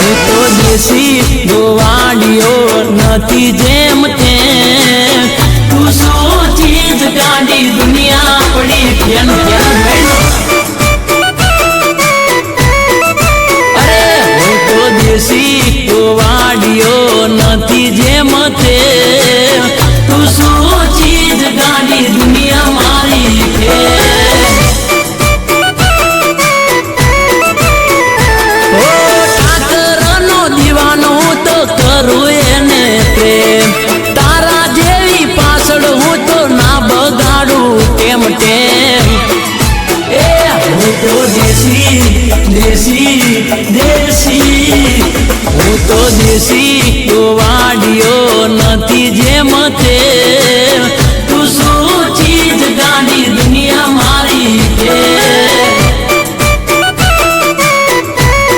હું તો દેશી ગોવાળિયો નથી જેમ તેમ તું શું ચીજ ગાડી દુનિયા પડી ફેન ફેન અરે હું તો દેશી ગોવાળિયો નથી જેમ તેમ તું શું ચીજ ગાડી દુનિયા મારી ફેન કરું એને પ્રેમ તારા જેવી પાછળ હું તો ના બગાડું તેમ તેમ એ હું તો દેશી દેશી દેશી હું તો દેશી